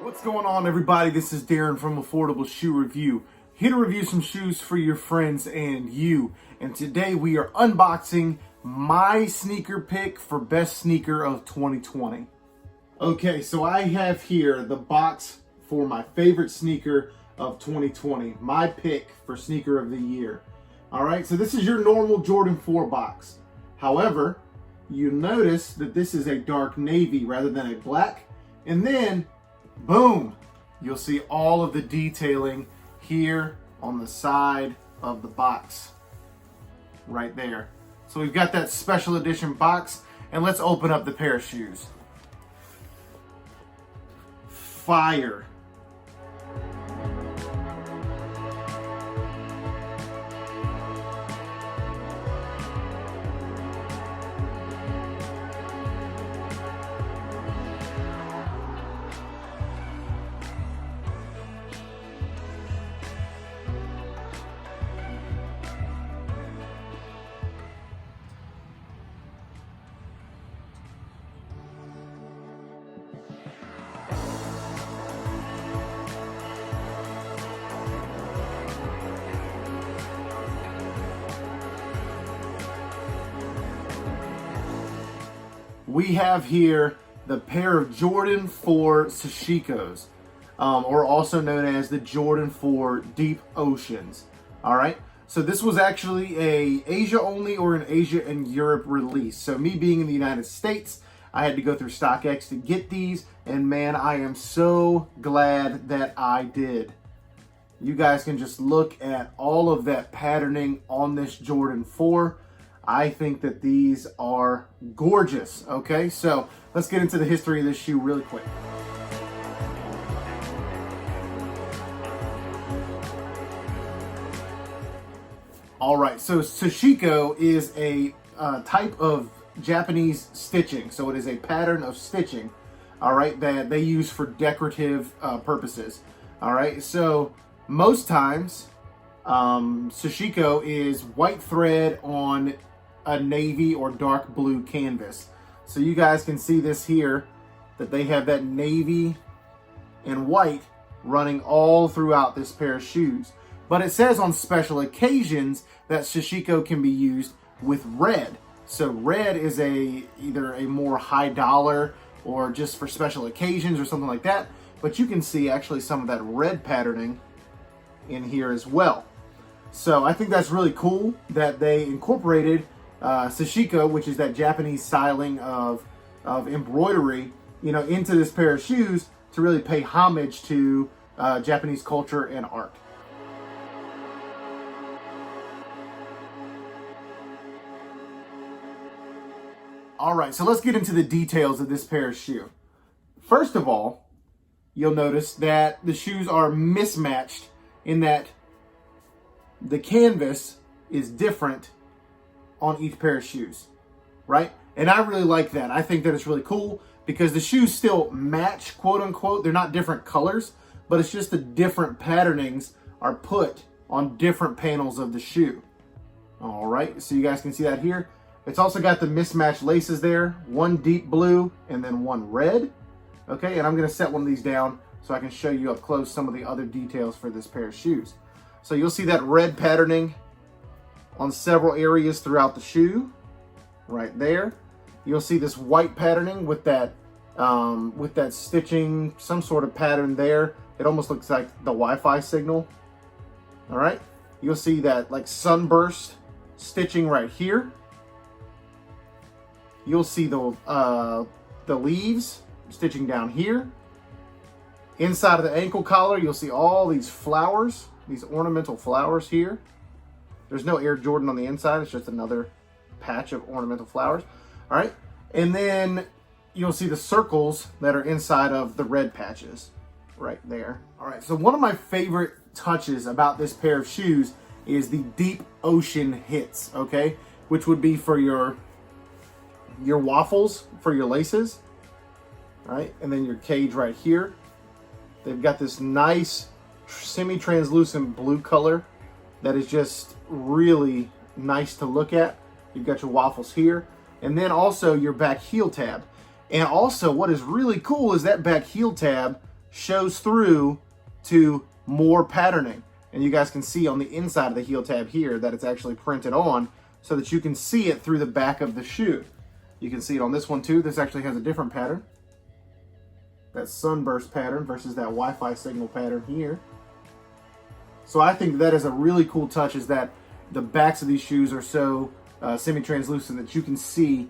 What's going on, everybody? This is Darren from Affordable Shoe Review, here to review some shoes for your friends and you. And today we are unboxing my sneaker pick for best sneaker of 2020. Okay, so I have here the box for my favorite sneaker of 2020, my pick for sneaker of the year. All right, so this is your normal Jordan 4 box. However, you notice that this is a dark navy rather than a black. And then boom, you'll see all of the detailing here on the side of the box right there. So we've got that special edition box, and let's open up the pair of shoes. Fire. We have here the pair of Jordan 4 Sashikos, or also known as the Jordan 4 Deep Oceans. All right, so this was actually a Asia only or an Asia and Europe release. So me being in the United States, I had to go through StockX to get these, and man, I am so glad that I did. You guys can just look at all of that patterning on this Jordan 4. I think that these are gorgeous, okay? So let's get into the history of this shoe really quick. All right, so Sashiko is a type of Japanese stitching. So it is a pattern of stitching, all right, that they use for decorative purposes, all right? So most times, Sashiko is white thread on a navy or dark blue canvas. So you guys can see this here, that they have that navy and white running all throughout this pair of shoes. But it says on special occasions that Sashiko can be used with red. So red is either a more high dollar or just for special occasions or something like that. But you can see actually some of that red patterning in here as well. So I think that's really cool that they incorporated Sashiko, which is that Japanese styling of embroidery, into this pair of shoes to really pay homage to Japanese culture and art. All right, so let's get into the details of this pair of shoe. First of all, you'll notice that the shoes are mismatched in that the canvas is different on each pair of shoes, right? And I really like that. I think that it's really cool because the shoes still match, quote unquote. They're not different colors, but it's just the different patternings are put on different panels of the shoe. All right, so you guys can see that here. It's also got the mismatched laces there, one deep blue and then one red. Okay, and I'm gonna set one of these down so I can show you up close some of the other details for this pair of shoes. So you'll see that red patterning on several areas throughout the shoe, right there. You'll see this white patterning with that stitching, some sort of pattern there. It almost looks like the Wi-Fi signal. All right. You'll see that like sunburst stitching right here. You'll see the leaves stitching down here. Inside of the ankle collar, you'll see all these flowers, these ornamental flowers here. There's no Air Jordan on the inside. It's just another patch of ornamental flowers. All right. And then you'll see the circles that are inside of the red patches right there. All right. So one of my favorite touches about this pair of shoes is the deep ocean hits, okay? Which would be for your waffles, for your laces, right? And then your cage right here. They've got this nice semi-translucent blue color that is just really nice to look at. You've got your waffles here, and then also your back heel tab. And also what is really cool is that back heel tab shows through to more patterning. And you guys can see on the inside of the heel tab here that it's actually printed on so that you can see it through the back of the shoe. You can see it on this one too. This actually has a different pattern. That sunburst pattern versus that Wi-Fi signal pattern here. So I think that is a really cool touch, is that the backs of these shoes are so semi-translucent that you can see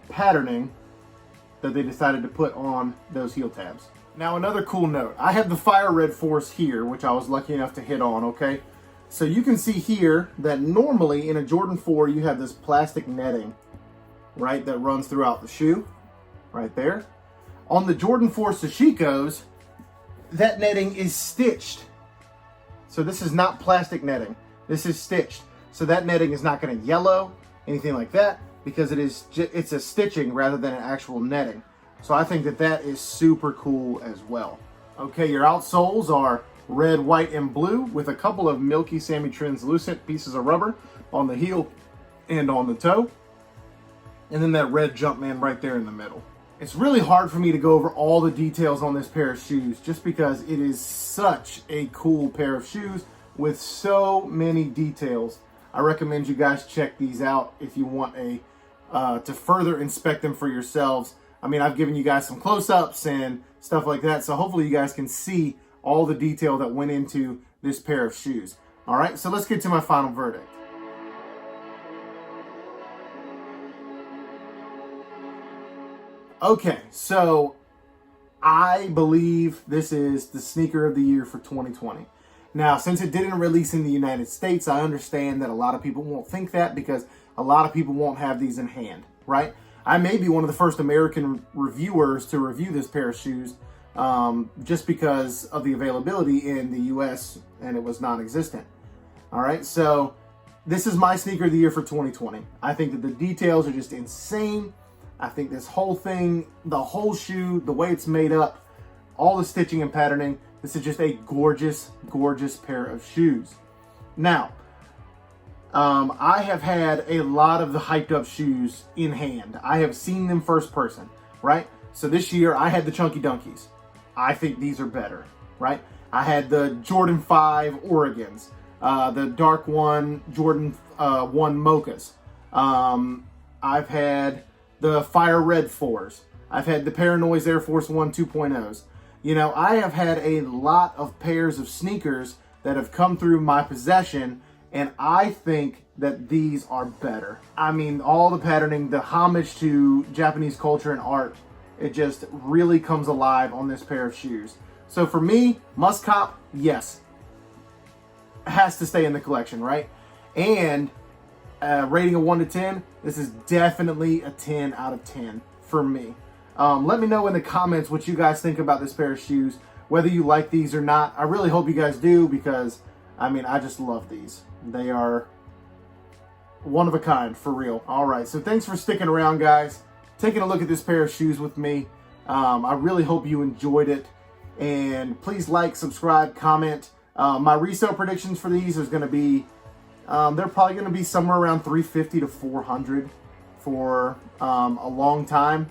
patterning that they decided to put on those heel tabs. Now another cool note, I have the Fire Red Force here, which I was lucky enough to hit on, okay? So you can see here that normally in a Jordan 4 you have this plastic netting, right, that runs throughout the shoe, right there. On the Jordan 4 Sashikos, that netting is stitched. So this is not plastic netting, this is stitched. So that netting is not going to yellow, anything like that, because it's a stitching rather than an actual netting. So I think that that is super cool as well. Okay, your outsoles are red, white, and blue with a couple of milky semi-translucent pieces of rubber on the heel and on the toe. And then that red Jumpman right there in the middle. It's really hard for me to go over all the details on this pair of shoes just because it is such a cool pair of shoes with so many details. I recommend you guys check these out if you want to further inspect them for yourselves. I mean, I've given you guys some close-ups and stuff like that, so hopefully you guys can see all the detail that went into this pair of shoes. All right, so let's get to my final verdict. Okay, so I believe this is the sneaker of the year for 2020. Now, since it didn't release in the United States, I understand that a lot of people won't think that because a lot of people won't have these in hand, right? I may be one of the first American reviewers to review this pair of shoes just because of the availability in the US and it was non-existent. All right, so this is my sneaker of the year for 2020. I think that the details are just insane. I think this whole thing, the whole shoe, the way it's made up, all the stitching and patterning, this is just a gorgeous, gorgeous pair of shoes. Now, I have had a lot of the hyped up shoes in hand. I have seen them first person, right? So this year I had the Chunky Dunkies. I think these are better, right? I had the Jordan 5 Oregons, the Dark One Jordan 1 Mochas. I've had the Fire Red 4s. I've had the Paranoise Air Force 1 2.0s. You know, I have had a lot of pairs of sneakers that have come through my possession, and I think that these are better. I mean, all the patterning, the homage to Japanese culture and art, it just really comes alive on this pair of shoes. So for me, must cop, yes. Has to stay in the collection, right? And rating of 1 to 10, this is definitely a 10 out of 10 for me. Let me know in the comments what you guys think about this pair of shoes, whether you like these or not. I really hope you guys do because, I mean, I just love these. They are one of a kind, for real. All right, so thanks for sticking around, guys. Taking a look at this pair of shoes with me. I really hope you enjoyed it. And please like, subscribe, comment. My resale predictions for these is going to be, they're probably going to be somewhere around $350 to $400 for a long time,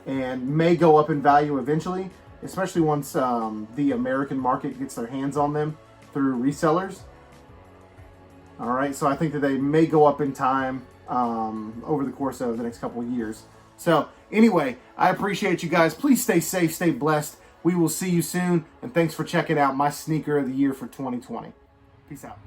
and may go up in value eventually, especially once the American market gets their hands on them through resellers. All right, so I think that they may go up in time over the course of the next couple of years. So anyway, I appreciate you guys. Please stay safe, stay blessed. We will see you soon, and thanks for checking out my sneaker of the year for 2020. Peace out.